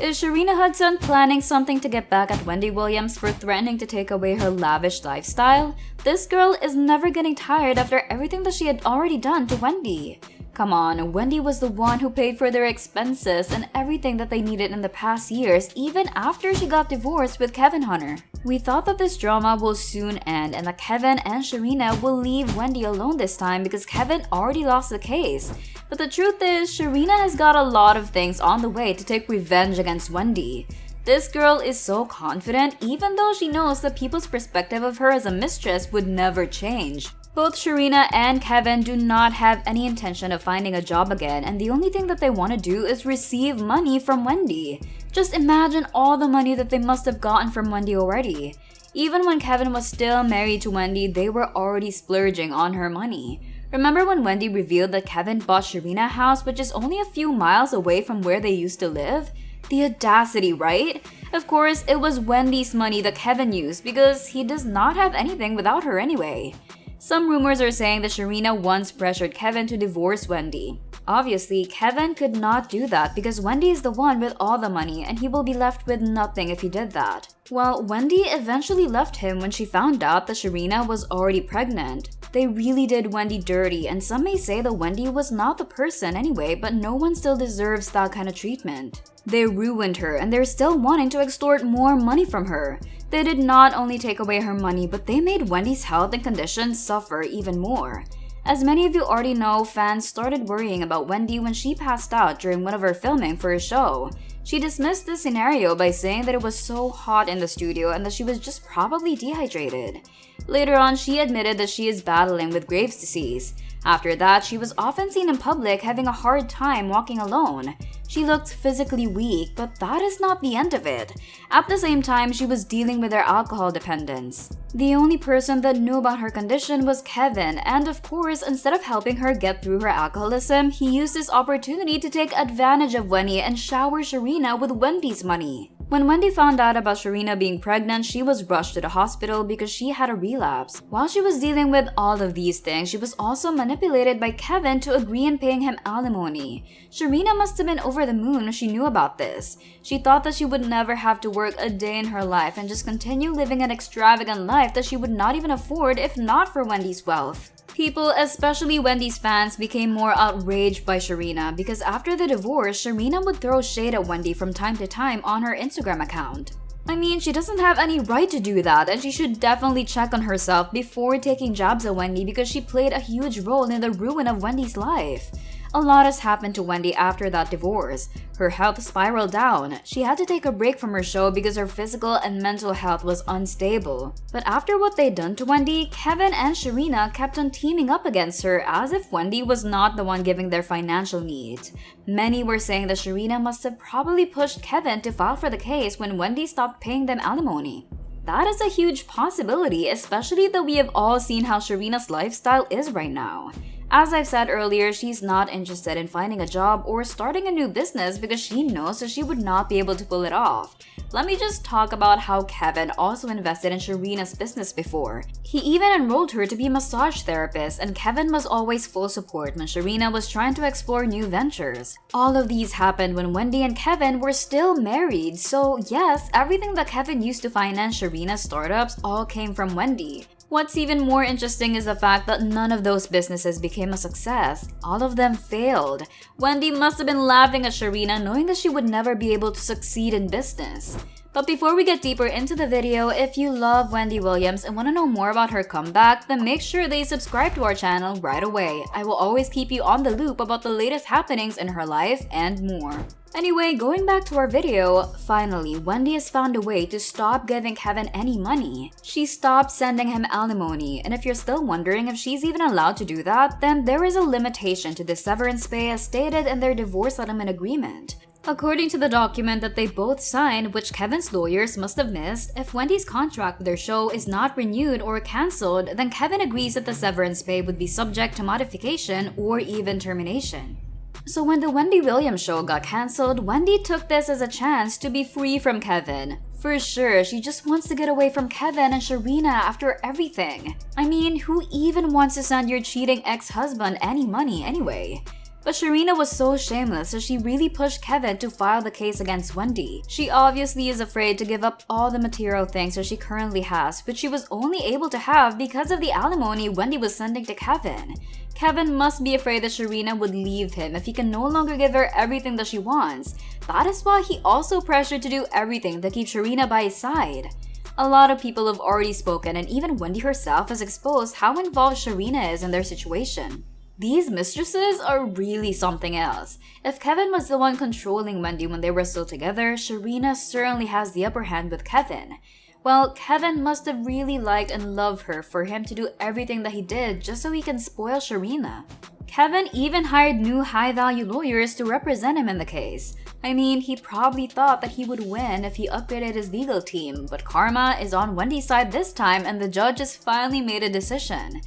Is Sharina Hudson planning something to get back at Wendy Williams for threatening to take away her lavish lifestyle? This girl is never getting tired after everything that she had already done to Wendy. Come on, Wendy was the one who paid for their expenses and everything that they needed in the past years, even after she got divorced with Kevin Hunter. We thought that this drama will soon end and that Kevin and Sharina will leave Wendy alone this time because Kevin already lost the case. But the truth is, Sharina has got a lot of things on the way to take revenge against Wendy. This girl is so confident even though she knows that people's perspective of her as a mistress would never change. Both Sharina and Kevin do not have any intention of finding a job again, and the only thing that they want to do is receive money from Wendy. Just imagine all the money that they must have gotten from Wendy already. Even when Kevin was still married to Wendy, they were already splurging on her money. Remember when Wendy revealed that Kevin bought Sharina a house which is only a few miles away from where they used to live? The audacity, right? Of course, it was Wendy's money that Kevin used because he does not have anything without her anyway. Some rumors are saying that Sharina once pressured Kevin to divorce Wendy. Obviously, Kevin could not do that because Wendy is the one with all the money and he will be left with nothing if he did that. Well, Wendy eventually left him when she found out that Sharina was already pregnant. They really did Wendy dirty, and some may say that Wendy was not the person anyway, but no one still deserves that kind of treatment. They ruined her and they're still wanting to extort more money from her. They did not only take away her money, but they made Wendy's health and condition suffer even more. As many of you already know, fans started worrying about Wendy when she passed out during one of her filming for a show. She dismissed this scenario by saying that it was so hot in the studio and that she was just probably dehydrated. Later on, she admitted that she is battling with Graves' disease. After that, she was often seen in public having a hard time walking alone. She looked physically weak, but that is not the end of it. At the same time, she was dealing with her alcohol dependence. The only person that knew about her condition was Kevin, and of course, instead of helping her get through her alcoholism, he used this opportunity to take advantage of Wendy and shower Sharina with Wendy's money. When Wendy found out about Sharina being pregnant, she was rushed to the hospital because she had a relapse. While she was dealing with all of these things, she was also manipulated by Kevin to agree in paying him alimony. Sharina must have been over the moon when she knew about this. She thought that she would never have to work a day in her life and just continue living an extravagant life that she would not even afford if not for Wendy's wealth. People, especially Wendy's fans, became more outraged by Sharina because after the divorce, Sharina would throw shade at Wendy from time to time on her Instagram account. I mean, she doesn't have any right to do that, and she should definitely check on herself before taking jabs at Wendy because she played a huge role in the ruin of Wendy's life. A lot has happened to Wendy after that divorce. Her health spiraled down. She had to take a break from her show because her physical and mental health was unstable. But after what they'd done to Wendy, Kevin and Sharina kept on teaming up against her as if Wendy was not the one giving their financial needs. Many were saying that Sharina must have probably pushed Kevin to file for the case when Wendy stopped paying them alimony. That is a huge possibility, especially that we have all seen how Sharina's lifestyle is right now. As I've said earlier, she's not interested in finding a job or starting a new business because she knows that she would not be able to pull it off. Let me just talk about how Kevin also invested in Sharina's business before. He even enrolled her to be a massage therapist, and Kevin was always full support when Sharina was trying to explore new ventures. All of these happened when Wendy and Kevin were still married, so yes, everything that Kevin used to finance Sharina's startups all came from Wendy. What's even more interesting is the fact that none of those businesses became a success. All of them failed. Wendy must have been laughing at Sharina knowing that she would never be able to succeed in business. But before we get deeper into the video, if you love Wendy Williams and want to know more about her comeback, then make sure that you subscribe to our channel right away. I will always keep you on the loop about the latest happenings in her life and more. Anyway, going back to our video, finally, Wendy has found a way to stop giving Kevin any money. She stopped sending him alimony, and if you're still wondering if she's even allowed to do that, then there is a limitation to the severance pay as stated in their divorce settlement agreement. According to the document that they both signed, which Kevin's lawyers must have missed, if Wendy's contract with their show is not renewed or cancelled, then Kevin agrees that the severance pay would be subject to modification or even termination. So when the Wendy Williams show got cancelled, Wendy took this as a chance to be free from Kevin. For sure, she just wants to get away from Kevin and Sharina after everything. I mean, who even wants to send your cheating ex-husband any money anyway? But Sharina was so shameless that she really pushed Kevin to file the case against Wendy. She obviously is afraid to give up all the material things that she currently has, which she was only able to have because of the alimony Wendy was sending to Kevin. Kevin must be afraid that Sharina would leave him if he can no longer give her everything that she wants. That is why he also pressured to do everything to keep Sharina by his side. A lot of people have already spoken, and even Wendy herself has exposed how involved Sharina is in their situation. These mistresses are really something else. If Kevin was the one controlling Wendy when they were still together, Sharina certainly has the upper hand with Kevin. Well, Kevin must have really liked and loved her for him to do everything that he did just so he can spoil Sharina. Kevin even hired new high-value lawyers to represent him in the case. I mean, he probably thought that he would win if he upgraded his legal team, but karma is on Wendy's side this time and the judge has finally made a decision.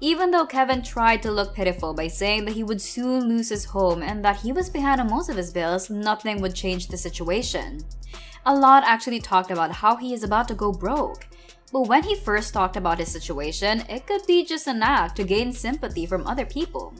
Even though Kevin tried to look pitiful by saying that he would soon lose his home and that he was behind on most of his bills, nothing would change the situation. A lot actually talked about how he is about to go broke. But when he first talked about his situation, it could be just an act to gain sympathy from other people.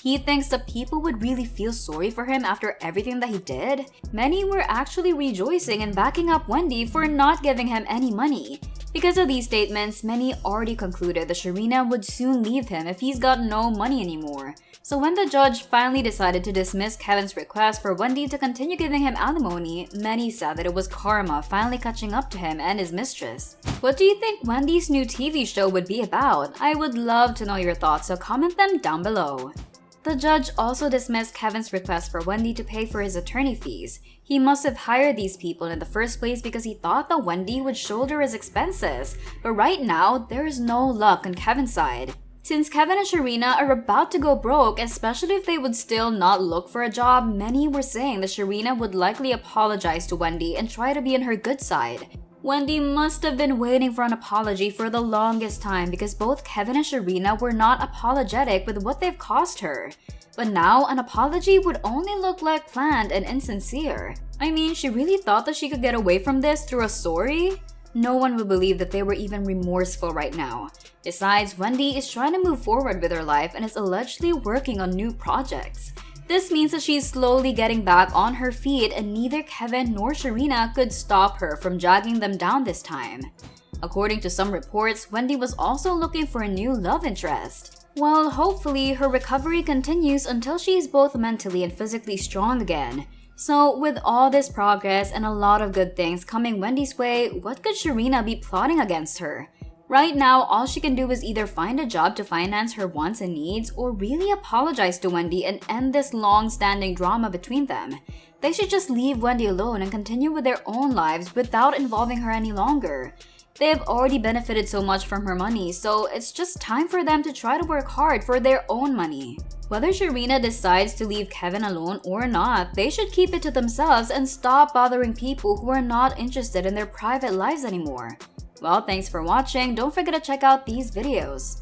He thinks that people would really feel sorry for him after everything that he did. Many were actually rejoicing and backing up Wendy for not giving him any money. Because of these statements, many already concluded that Sharina would soon leave him if he's got no money anymore. So when the judge finally decided to dismiss Kevin's request for Wendy to continue giving him alimony, many said that it was karma finally catching up to him and his mistress. What do you think Wendy's new TV show would be about? I would love to know your thoughts, so comment them down below. The judge also dismissed Kevin's request for Wendy to pay for his attorney fees. He must have hired these people in the first place because he thought that Wendy would shoulder his expenses. But right now, there is no luck on Kevin's side. Since Kevin and Sharina are about to go broke, especially if they would still not look for a job, many were saying that Sharina would likely apologize to Wendy and try to be on her good side. Wendy must have been waiting for an apology for the longest time because both Kevin and Sharina were not apologetic with what they've cost her. But now, an apology would only look like planned and insincere. I mean, she really thought that she could get away from this through a sorry? No one would believe that they were even remorseful right now. Besides, Wendy is trying to move forward with her life and is allegedly working on new projects. This means that she's slowly getting back on her feet and neither Kevin nor Sharina could stop her from dragging them down this time. According to some reports, Wendy was also looking for a new love interest. Well, hopefully her recovery continues until she is both mentally and physically strong again. So with all this progress and a lot of good things coming Wendy's way, what could Sharina be plotting against her? Right now, all she can do is either find a job to finance her wants and needs or really apologize to Wendy and end this long-standing drama between them. They should just leave Wendy alone and continue with their own lives without involving her any longer. They have already benefited so much from her money, so it's just time for them to try to work hard for their own money. Whether Sharina decides to leave Kevin alone or not, they should keep it to themselves and stop bothering people who are not interested in their private lives anymore. Well, thanks for watching. Don't forget to check out these videos.